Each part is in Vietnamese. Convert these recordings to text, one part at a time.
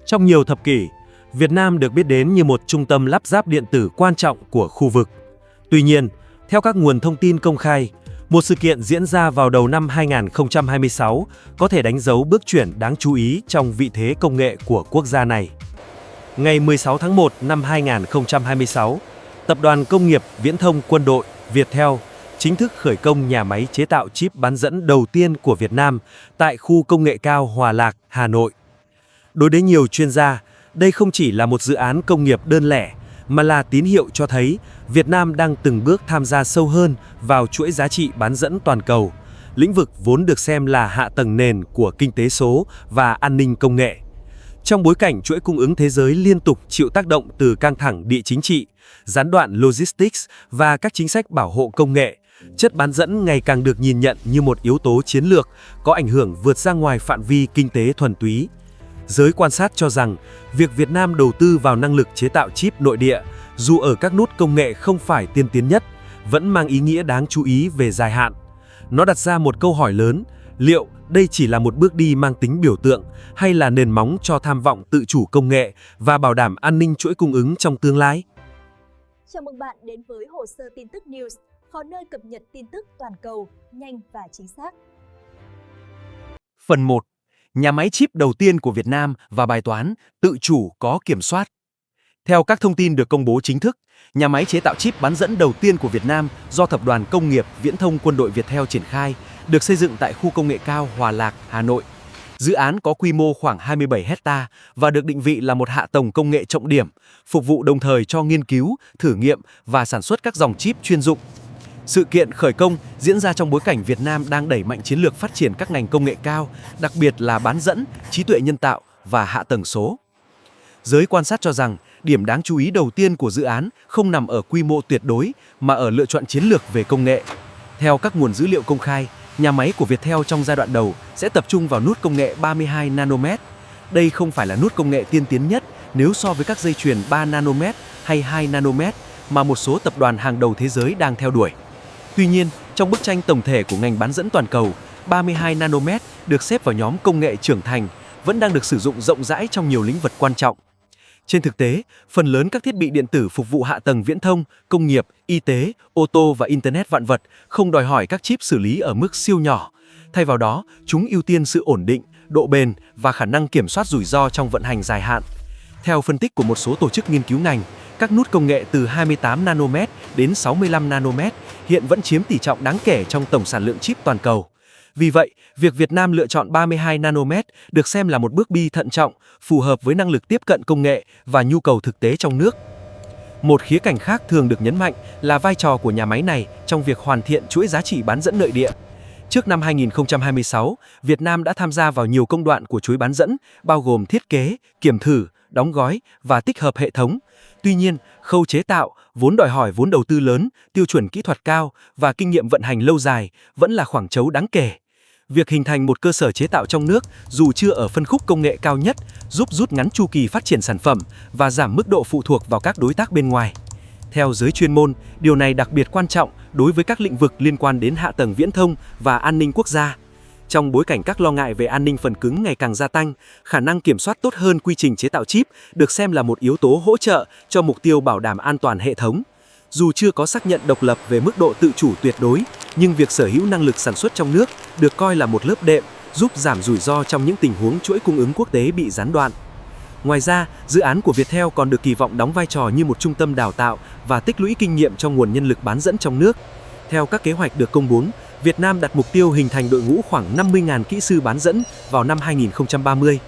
Trong nhiều thập kỷ, Việt Nam được biết đến như một trung tâm lắp ráp điện tử quan trọng của khu vực. Tuy nhiên, theo các nguồn thông tin công khai, một sự kiện diễn ra vào đầu năm 2026 có thể đánh dấu bước chuyển đáng chú ý trong vị thế công nghệ của quốc gia này. Ngày 16 tháng 1 năm 2026, Tập đoàn Công nghiệp Viễn thông Quân đội Viettel chính thức khởi công nhà máy chế tạo chip bán dẫn đầu tiên của Việt Nam tại khu công nghệ cao Hòa Lạc, Hà Nội. Đối với nhiều chuyên gia, đây không chỉ là một dự án công nghiệp đơn lẻ, mà là tín hiệu cho thấy Việt Nam đang từng bước tham gia sâu hơn vào chuỗi giá trị bán dẫn toàn cầu, lĩnh vực vốn được xem là hạ tầng nền của kinh tế số và an ninh công nghệ. Trong bối cảnh chuỗi cung ứng thế giới liên tục chịu tác động từ căng thẳng địa chính trị, gián đoạn logistics và các chính sách bảo hộ công nghệ, chất bán dẫn ngày càng được nhìn nhận như một yếu tố chiến lược có ảnh hưởng vượt ra ngoài phạm vi kinh tế thuần túy. Giới quan sát cho rằng, việc Việt Nam đầu tư vào năng lực chế tạo chip nội địa, dù ở các nút công nghệ không phải tiên tiến nhất, vẫn mang ý nghĩa đáng chú ý về dài hạn. Nó đặt ra một câu hỏi lớn, liệu đây chỉ là một bước đi mang tính biểu tượng hay là nền móng cho tham vọng tự chủ công nghệ và bảo đảm an ninh chuỗi cung ứng trong tương lai? Chào mừng bạn đến với Hồ sơ tin tức News, kho nơi cập nhật tin tức toàn cầu, nhanh và chính xác. Phần 1. Nhà máy chip đầu tiên của Việt Nam và bài toán tự chủ có kiểm soát. Theo các thông tin được công bố chính thức, nhà máy chế tạo chip bán dẫn đầu tiên của Việt Nam do Tập đoàn Công nghiệp Viễn thông Quân đội Viettel triển khai, được xây dựng tại khu công nghệ cao Hòa Lạc, Hà Nội. Dự án có quy mô khoảng 27 hectare và được định vị là một hạ tầng công nghệ trọng điểm, phục vụ đồng thời cho nghiên cứu, thử nghiệm và sản xuất các dòng chip chuyên dụng. Sự kiện khởi công diễn ra trong bối cảnh Việt Nam đang đẩy mạnh chiến lược phát triển các ngành công nghệ cao, đặc biệt là bán dẫn, trí tuệ nhân tạo và hạ tầng số. Giới quan sát cho rằng, điểm đáng chú ý đầu tiên của dự án không nằm ở quy mô tuyệt đối mà ở lựa chọn chiến lược về công nghệ. Theo các nguồn dữ liệu công khai, nhà máy của Viettel trong giai đoạn đầu sẽ tập trung vào nút công nghệ 32 nanomet. Đây không phải là nút công nghệ tiên tiến nhất nếu so với các dây chuyền 3 nanomet hay 2 nanomet mà một số tập đoàn hàng đầu thế giới đang theo đuổi. Tuy nhiên, trong bức tranh tổng thể của ngành bán dẫn toàn cầu, 32 nanomet được xếp vào nhóm công nghệ trưởng thành, vẫn đang được sử dụng rộng rãi trong nhiều lĩnh vực quan trọng. Trên thực tế, phần lớn các thiết bị điện tử phục vụ hạ tầng viễn thông, công nghiệp, y tế, ô tô và Internet vạn vật không đòi hỏi các chip xử lý ở mức siêu nhỏ. Thay vào đó, chúng ưu tiên sự ổn định, độ bền và khả năng kiểm soát rủi ro trong vận hành dài hạn. Theo phân tích của một số tổ chức nghiên cứu ngành, các nút công nghệ từ 28 nanomet đến 65 nanomet hiện vẫn chiếm tỷ trọng đáng kể trong tổng sản lượng chip toàn cầu. Vì vậy, việc Việt Nam lựa chọn 32 nanomet được xem là một bước đi thận trọng, phù hợp với năng lực tiếp cận công nghệ và nhu cầu thực tế trong nước. Một khía cạnh khác thường được nhấn mạnh là vai trò của nhà máy này trong việc hoàn thiện chuỗi giá trị bán dẫn nội địa. Trước năm 2026, Việt Nam đã tham gia vào nhiều công đoạn của chuỗi bán dẫn, bao gồm thiết kế, kiểm thử, đóng gói và tích hợp hệ thống. Tuy nhiên, khâu chế tạo, vốn đòi hỏi vốn đầu tư lớn, tiêu chuẩn kỹ thuật cao và kinh nghiệm vận hành lâu dài vẫn là khoảng trống đáng kể. Việc hình thành một cơ sở chế tạo trong nước, dù chưa ở phân khúc công nghệ cao nhất, giúp rút ngắn chu kỳ phát triển sản phẩm và giảm mức độ phụ thuộc vào các đối tác bên ngoài. Theo giới chuyên môn, điều này đặc biệt quan trọng đối với các lĩnh vực liên quan đến hạ tầng viễn thông và an ninh quốc gia. Trong bối cảnh các lo ngại về an ninh phần cứng ngày càng gia tăng, khả năng kiểm soát tốt hơn quy trình chế tạo chip được xem là một yếu tố hỗ trợ cho mục tiêu bảo đảm an toàn hệ thống. Dù chưa có xác nhận độc lập về mức độ tự chủ tuyệt đối, nhưng việc sở hữu năng lực sản xuất trong nước được coi là một lớp đệm, giúp giảm rủi ro trong những tình huống chuỗi cung ứng quốc tế bị gián đoạn. Ngoài ra, dự án của Viettel còn được kỳ vọng đóng vai trò như một trung tâm đào tạo và tích lũy kinh nghiệm trong nguồn nhân lực bán dẫn trong nước. Theo các kế hoạch được công bố, Việt Nam đặt mục tiêu hình thành đội ngũ khoảng 50.000 kỹ sư bán dẫn vào năm 2030.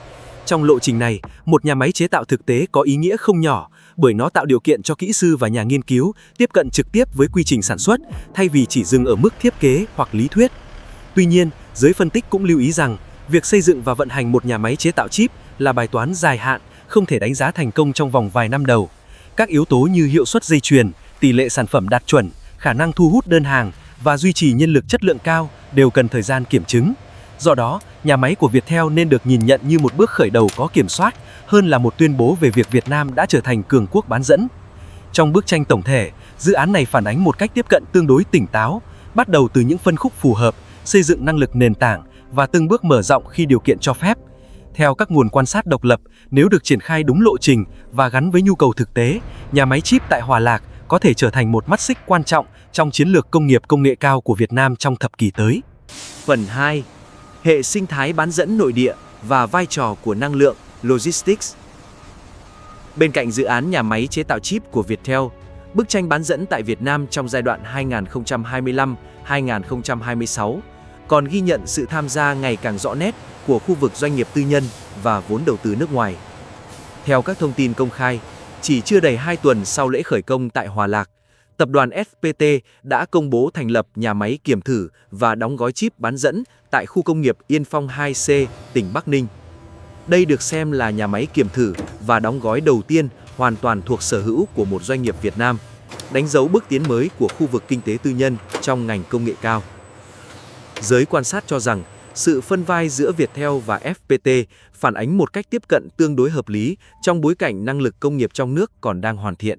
Trong lộ trình này, một nhà máy chế tạo thực tế có ý nghĩa không nhỏ bởi nó tạo điều kiện cho kỹ sư và nhà nghiên cứu tiếp cận trực tiếp với quy trình sản xuất thay vì chỉ dừng ở mức thiết kế hoặc lý thuyết. Tuy nhiên, giới phân tích cũng lưu ý rằng việc xây dựng và vận hành một nhà máy chế tạo chip là bài toán dài hạn, không thể đánh giá thành công trong vòng vài năm đầu. Các yếu tố như hiệu suất dây chuyền, tỷ lệ sản phẩm đạt chuẩn, khả năng thu hút đơn hàng và duy trì nhân lực chất lượng cao đều cần thời gian kiểm chứng. Do đó, nhà máy của Viettel nên được nhìn nhận như một bước khởi đầu có kiểm soát hơn là một tuyên bố về việc Việt Nam đã trở thành cường quốc bán dẫn. Trong bức tranh tổng thể, dự án này phản ánh một cách tiếp cận tương đối tỉnh táo, bắt đầu từ những phân khúc phù hợp, xây dựng năng lực nền tảng và từng bước mở rộng khi điều kiện cho phép. Theo các nguồn quan sát độc lập, nếu được triển khai đúng lộ trình và gắn với nhu cầu thực tế, nhà máy chip tại Hòa Lạc có thể trở thành một mắt xích quan trọng trong chiến lược công nghiệp công nghệ cao của Việt Nam trong thập kỷ tới. Phần 2. Hệ sinh thái bán dẫn nội địa và vai trò của năng lượng, logistics. Bên cạnh dự án nhà máy chế tạo chip của Viettel, bức tranh bán dẫn tại Việt Nam trong giai đoạn 2025-2026 còn ghi nhận sự tham gia ngày càng rõ nét của khu vực doanh nghiệp tư nhân và vốn đầu tư nước ngoài. Theo các thông tin công khai, chỉ chưa đầy 2 tuần sau lễ khởi công tại Hòa Lạc, tập đoàn FPT đã công bố thành lập nhà máy kiểm thử và đóng gói chip bán dẫn tại khu công nghiệp Yên Phong 2C, tỉnh Bắc Ninh. Đây được xem là nhà máy kiểm thử và đóng gói đầu tiên hoàn toàn thuộc sở hữu của một doanh nghiệp Việt Nam, đánh dấu bước tiến mới của khu vực kinh tế tư nhân trong ngành công nghệ cao. Giới quan sát cho rằng, sự phân vai giữa Viettel và FPT phản ánh một cách tiếp cận tương đối hợp lý trong bối cảnh năng lực công nghiệp trong nước còn đang hoàn thiện.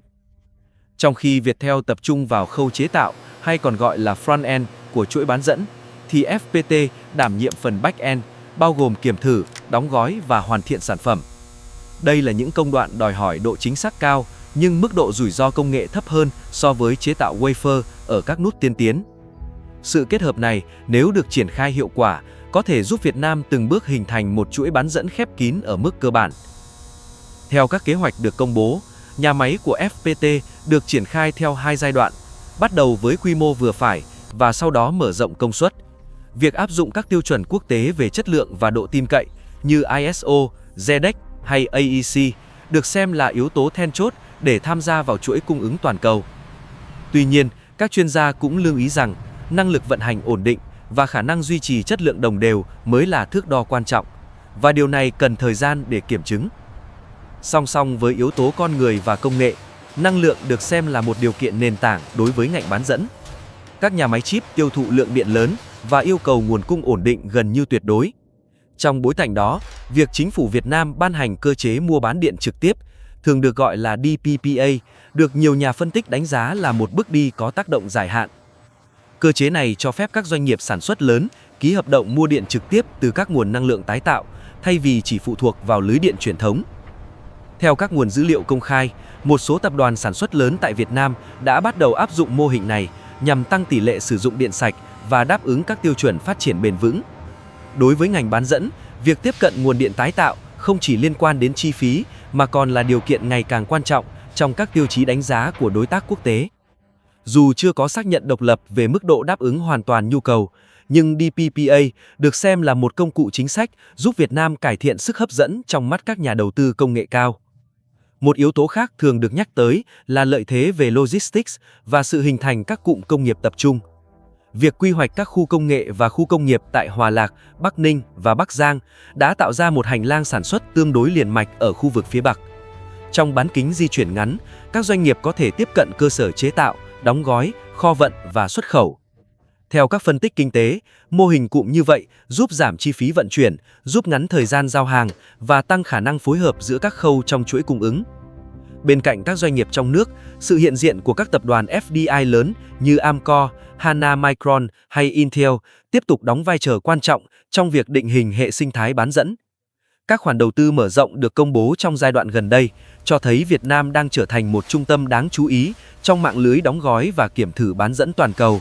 Trong khi Viettel tập trung vào khâu chế tạo hay còn gọi là front-end của chuỗi bán dẫn, thì FPT đảm nhiệm phần back-end, bao gồm kiểm thử, đóng gói và hoàn thiện sản phẩm. Đây là những công đoạn đòi hỏi độ chính xác cao, nhưng mức độ rủi ro công nghệ thấp hơn so với chế tạo wafer ở các nút tiên tiến. Sự kết hợp này, nếu được triển khai hiệu quả, có thể giúp Việt Nam từng bước hình thành một chuỗi bán dẫn khép kín ở mức cơ bản. Theo các kế hoạch được công bố, nhà máy của FPT được triển khai theo 2 giai đoạn, bắt đầu với quy mô vừa phải và sau đó mở rộng công suất. Việc áp dụng các tiêu chuẩn quốc tế về chất lượng và độ tin cậy như ISO, JEDEC hay AEC được xem là yếu tố then chốt để tham gia vào chuỗi cung ứng toàn cầu. Tuy nhiên, các chuyên gia cũng lưu ý rằng năng lực vận hành ổn định và khả năng duy trì chất lượng đồng đều mới là thước đo quan trọng, và điều này cần thời gian để kiểm chứng. Song song với yếu tố con người và công nghệ, năng lượng được xem là một điều kiện nền tảng đối với ngành bán dẫn. Các nhà máy chip tiêu thụ lượng điện lớn và yêu cầu nguồn cung ổn định gần như tuyệt đối. Trong bối cảnh đó, việc chính phủ Việt Nam ban hành cơ chế mua bán điện trực tiếp, thường được gọi là DPPA, được nhiều nhà phân tích đánh giá là một bước đi có tác động dài hạn. Cơ chế này cho phép các doanh nghiệp sản xuất lớn ký hợp đồng mua điện trực tiếp từ các nguồn năng lượng tái tạo, thay vì chỉ phụ thuộc vào lưới điện truyền thống. Theo các nguồn dữ liệu công khai, một số tập đoàn sản xuất lớn tại Việt Nam đã bắt đầu áp dụng mô hình này nhằm tăng tỷ lệ sử dụng điện sạch và đáp ứng các tiêu chuẩn phát triển bền vững. Đối với ngành bán dẫn, việc tiếp cận nguồn điện tái tạo không chỉ liên quan đến chi phí mà còn là điều kiện ngày càng quan trọng trong các tiêu chí đánh giá của đối tác quốc tế. Dù chưa có xác nhận độc lập về mức độ đáp ứng hoàn toàn nhu cầu, nhưng DPPA được xem là một công cụ chính sách giúp Việt Nam cải thiện sức hấp dẫn trong mắt các nhà đầu tư công nghệ cao. Một yếu tố khác thường được nhắc tới là lợi thế về logistics và sự hình thành các cụm công nghiệp tập trung. Việc quy hoạch các khu công nghệ và khu công nghiệp tại Hòa Lạc, Bắc Ninh và Bắc Giang đã tạo ra một hành lang sản xuất tương đối liền mạch ở khu vực phía Bắc. Trong bán kính di chuyển ngắn, các doanh nghiệp có thể tiếp cận cơ sở chế tạo, đóng gói, kho vận và xuất khẩu. Theo các phân tích kinh tế, mô hình cụm như vậy giúp giảm chi phí vận chuyển, rút ngắn thời gian giao hàng và tăng khả năng phối hợp giữa các khâu trong chuỗi cung ứng. Bên cạnh các doanh nghiệp trong nước, sự hiện diện của các tập đoàn FDI lớn như Amkor, Hana Micron hay Intel tiếp tục đóng vai trò quan trọng trong việc định hình hệ sinh thái bán dẫn. Các khoản đầu tư mở rộng được công bố trong giai đoạn gần đây cho thấy Việt Nam đang trở thành một trung tâm đáng chú ý trong mạng lưới đóng gói và kiểm thử bán dẫn toàn cầu.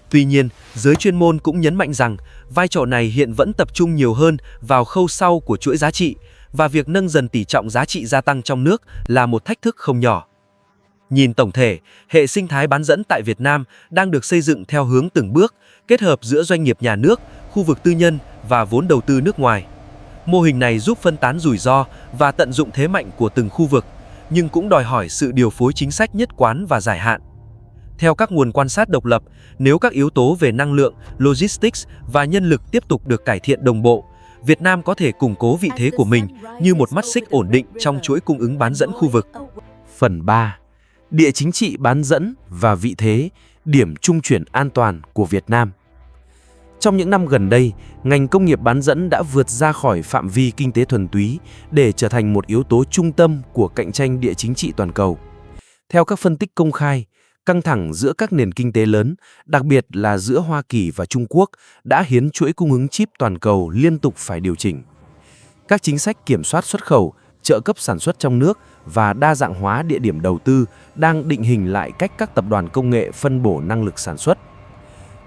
Tuy nhiên, giới chuyên môn cũng nhấn mạnh rằng vai trò này hiện vẫn tập trung nhiều hơn vào khâu sau của chuỗi giá trị, và việc nâng dần tỷ trọng giá trị gia tăng trong nước là một thách thức không nhỏ. Nhìn tổng thể, hệ sinh thái bán dẫn tại Việt Nam đang được xây dựng theo hướng từng bước, kết hợp giữa doanh nghiệp nhà nước, khu vực tư nhân và vốn đầu tư nước ngoài. Mô hình này giúp phân tán rủi ro và tận dụng thế mạnh của từng khu vực, nhưng cũng đòi hỏi sự điều phối chính sách nhất quán và dài hạn. Theo các nguồn quan sát độc lập, nếu các yếu tố về năng lượng, logistics và nhân lực tiếp tục được cải thiện đồng bộ, Việt Nam có thể củng cố vị thế của mình như một mắt xích ổn định trong chuỗi cung ứng bán dẫn khu vực. Phần 3. Địa chính trị bán dẫn và vị thế, điểm trung chuyển an toàn của Việt Nam. Trong những năm gần đây, ngành công nghiệp bán dẫn đã vượt ra khỏi phạm vi kinh tế thuần túy để trở thành một yếu tố trung tâm của cạnh tranh địa chính trị toàn cầu. Theo các phân tích công khai, căng thẳng giữa các nền kinh tế lớn, đặc biệt là giữa Hoa Kỳ và Trung Quốc, đã khiến chuỗi cung ứng chip toàn cầu liên tục phải điều chỉnh. Các chính sách kiểm soát xuất khẩu, trợ cấp sản xuất trong nước và đa dạng hóa địa điểm đầu tư đang định hình lại cách các tập đoàn công nghệ phân bổ năng lực sản xuất.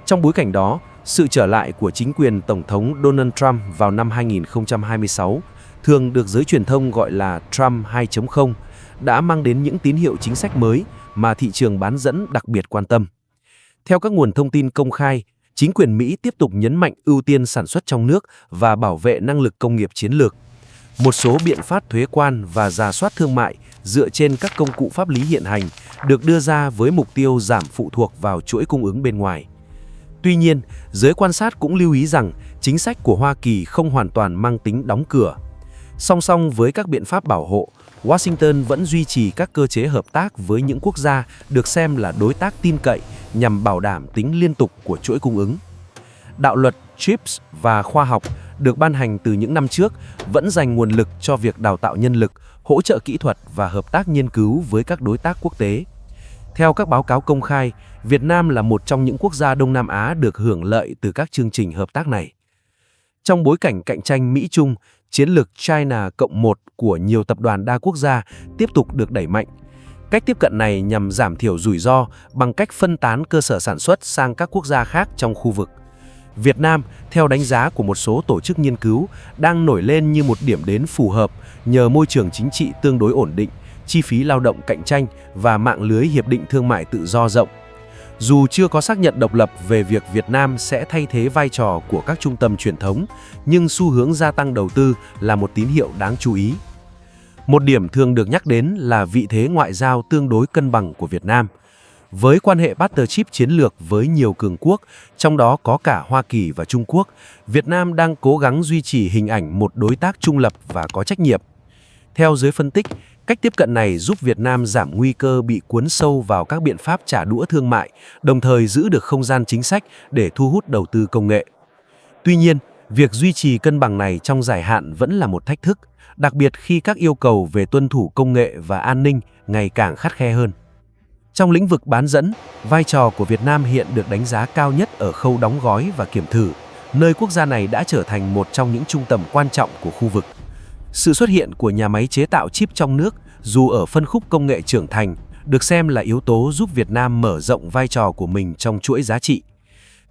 Trong bối cảnh đó, sự trở lại của chính quyền Tổng thống Donald Trump vào năm 2026, thường được giới truyền thông gọi là Trump 2.0, đã mang đến những tín hiệu chính sách mới mà thị trường bán dẫn đặc biệt quan tâm. Theo các nguồn thông tin công khai, chính quyền Mỹ tiếp tục nhấn mạnh ưu tiên sản xuất trong nước và bảo vệ năng lực công nghiệp chiến lược. Một số biện pháp thuế quan và rà soát thương mại dựa trên các công cụ pháp lý hiện hành được đưa ra với mục tiêu giảm phụ thuộc vào chuỗi cung ứng bên ngoài. Tuy nhiên, giới quan sát cũng lưu ý rằng chính sách của Hoa Kỳ không hoàn toàn mang tính đóng cửa. Song song với các biện pháp bảo hộ, Washington vẫn duy trì các cơ chế hợp tác với những quốc gia được xem là đối tác tin cậy nhằm bảo đảm tính liên tục của chuỗi cung ứng. Đạo luật CHIPS và khoa học được ban hành từ những năm trước vẫn dành nguồn lực cho việc đào tạo nhân lực, hỗ trợ kỹ thuật và hợp tác nghiên cứu với các đối tác quốc tế. Theo các báo cáo công khai, Việt Nam là một trong những quốc gia Đông Nam Á được hưởng lợi từ các chương trình hợp tác này. Trong bối cảnh cạnh tranh Mỹ-Trung, chiến lược China Cộng 1 của nhiều tập đoàn đa quốc gia tiếp tục được đẩy mạnh. Cách tiếp cận này nhằm giảm thiểu rủi ro bằng cách phân tán cơ sở sản xuất sang các quốc gia khác trong khu vực. Việt Nam, theo đánh giá của một số tổ chức nghiên cứu, đang nổi lên như một điểm đến phù hợp nhờ môi trường chính trị tương đối ổn định, chi phí lao động cạnh tranh và mạng lưới hiệp định thương mại tự do rộng. Dù chưa có xác nhận độc lập về việc Việt Nam sẽ thay thế vai trò của các trung tâm truyền thống, nhưng xu hướng gia tăng đầu tư là một tín hiệu đáng chú ý. Một điểm thường được nhắc đến là vị thế ngoại giao tương đối cân bằng của Việt Nam. Với quan hệ partnership chiến lược với nhiều cường quốc, trong đó có cả Hoa Kỳ và Trung Quốc, Việt Nam đang cố gắng duy trì hình ảnh một đối tác trung lập và có trách nhiệm. Theo giới phân tích, cách tiếp cận này giúp Việt Nam giảm nguy cơ bị cuốn sâu vào các biện pháp trả đũa thương mại, đồng thời giữ được không gian chính sách để thu hút đầu tư công nghệ. Tuy nhiên, việc duy trì cân bằng này trong dài hạn vẫn là một thách thức, đặc biệt khi các yêu cầu về tuân thủ công nghệ và an ninh ngày càng khắt khe hơn. Trong lĩnh vực bán dẫn, vai trò của Việt Nam hiện được đánh giá cao nhất ở khâu đóng gói và kiểm thử, nơi quốc gia này đã trở thành một trong những trung tâm quan trọng của khu vực. Sự xuất hiện của nhà máy chế tạo chip trong nước, dù ở phân khúc công nghệ trưởng thành, được xem là yếu tố giúp Việt Nam mở rộng vai trò của mình trong chuỗi giá trị.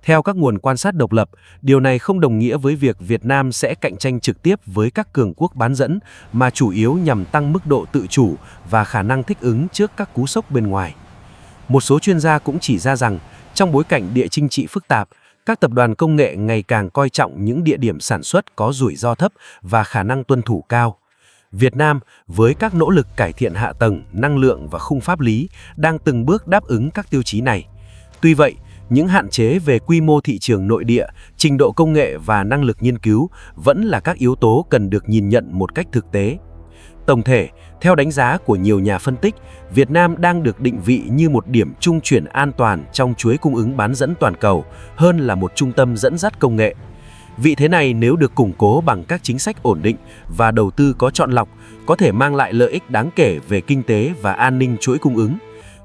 Theo các nguồn quan sát độc lập, điều này không đồng nghĩa với việc Việt Nam sẽ cạnh tranh trực tiếp với các cường quốc bán dẫn, mà chủ yếu nhằm tăng mức độ tự chủ và khả năng thích ứng trước các cú sốc bên ngoài. Một số chuyên gia cũng chỉ ra rằng, trong bối cảnh địa chính trị phức tạp, các tập đoàn công nghệ ngày càng coi trọng những địa điểm sản xuất có rủi ro thấp và khả năng tuân thủ cao. Việt Nam, với các nỗ lực cải thiện hạ tầng, năng lượng và khung pháp lý, đang từng bước đáp ứng các tiêu chí này. Tuy vậy, những hạn chế về quy mô thị trường nội địa, trình độ công nghệ và năng lực nghiên cứu vẫn là các yếu tố cần được nhìn nhận một cách thực tế. Tổng thể, theo đánh giá của nhiều nhà phân tích, Việt Nam đang được định vị như một điểm trung chuyển an toàn trong chuỗi cung ứng bán dẫn toàn cầu, hơn là một trung tâm dẫn dắt công nghệ. Vị thế này nếu được củng cố bằng các chính sách ổn định và đầu tư có chọn lọc, có thể mang lại lợi ích đáng kể về kinh tế và an ninh chuỗi cung ứng.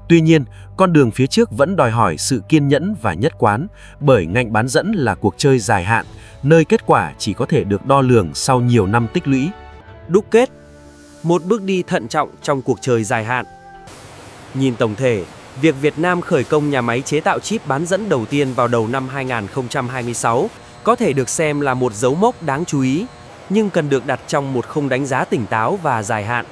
Tuy nhiên, con đường phía trước vẫn đòi hỏi sự kiên nhẫn và nhất quán, bởi ngành bán dẫn là cuộc chơi dài hạn, nơi kết quả chỉ có thể được đo lường sau nhiều năm tích lũy. Đúc kết, một bước đi thận trọng trong cuộc chơi dài hạn. Nhìn tổng thể, việc Việt Nam khởi công nhà máy chế tạo chip bán dẫn đầu tiên vào đầu năm 2026 có thể được xem là một dấu mốc đáng chú ý, nhưng cần được đặt trong một khung đánh giá tỉnh táo và dài hạn.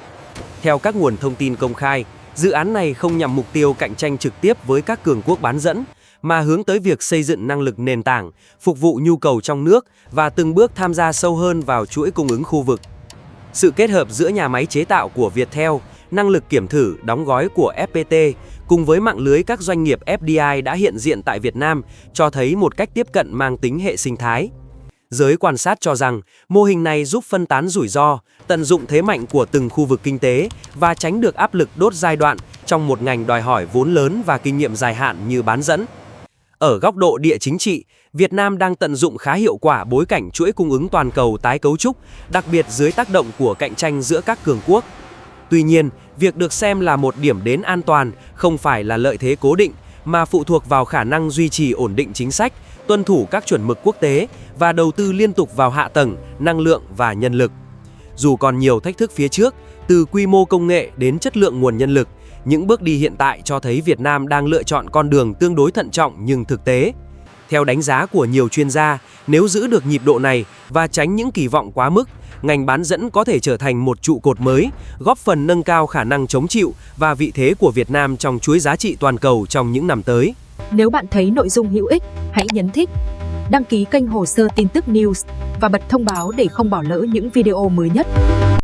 Theo các nguồn thông tin công khai, dự án này không nhằm mục tiêu cạnh tranh trực tiếp với các cường quốc bán dẫn, mà hướng tới việc xây dựng năng lực nền tảng, phục vụ nhu cầu trong nước và từng bước tham gia sâu hơn vào chuỗi cung ứng khu vực. Sự kết hợp giữa nhà máy chế tạo của Viettel, năng lực kiểm thử, đóng gói của FPT, cùng với mạng lưới các doanh nghiệp FDI đã hiện diện tại Việt Nam, cho thấy một cách tiếp cận mang tính hệ sinh thái. Giới quan sát cho rằng, mô hình này giúp phân tán rủi ro, tận dụng thế mạnh của từng khu vực kinh tế và tránh được áp lực đốt giai đoạn trong một ngành đòi hỏi vốn lớn và kinh nghiệm dài hạn như bán dẫn. Ở góc độ địa chính trị, Việt Nam đang tận dụng khá hiệu quả bối cảnh chuỗi cung ứng toàn cầu tái cấu trúc, đặc biệt dưới tác động của cạnh tranh giữa các cường quốc. Tuy nhiên, việc được xem là một điểm đến an toàn không phải là lợi thế cố định, mà phụ thuộc vào khả năng duy trì ổn định chính sách, tuân thủ các chuẩn mực quốc tế và đầu tư liên tục vào hạ tầng, năng lượng và nhân lực. Dù còn nhiều thách thức phía trước, từ quy mô công nghệ đến chất lượng nguồn nhân lực, những bước đi hiện tại cho thấy Việt Nam đang lựa chọn con đường tương đối thận trọng nhưng thực tế. Theo đánh giá của nhiều chuyên gia, nếu giữ được nhịp độ này và tránh những kỳ vọng quá mức, ngành bán dẫn có thể trở thành một trụ cột mới, góp phần nâng cao khả năng chống chịu và vị thế của Việt Nam trong chuỗi giá trị toàn cầu trong những năm tới. Nếu bạn thấy nội dung hữu ích, hãy nhấn thích, đăng ký kênh Hồ sơ tin tức News và bật thông báo để không bỏ lỡ những video mới nhất.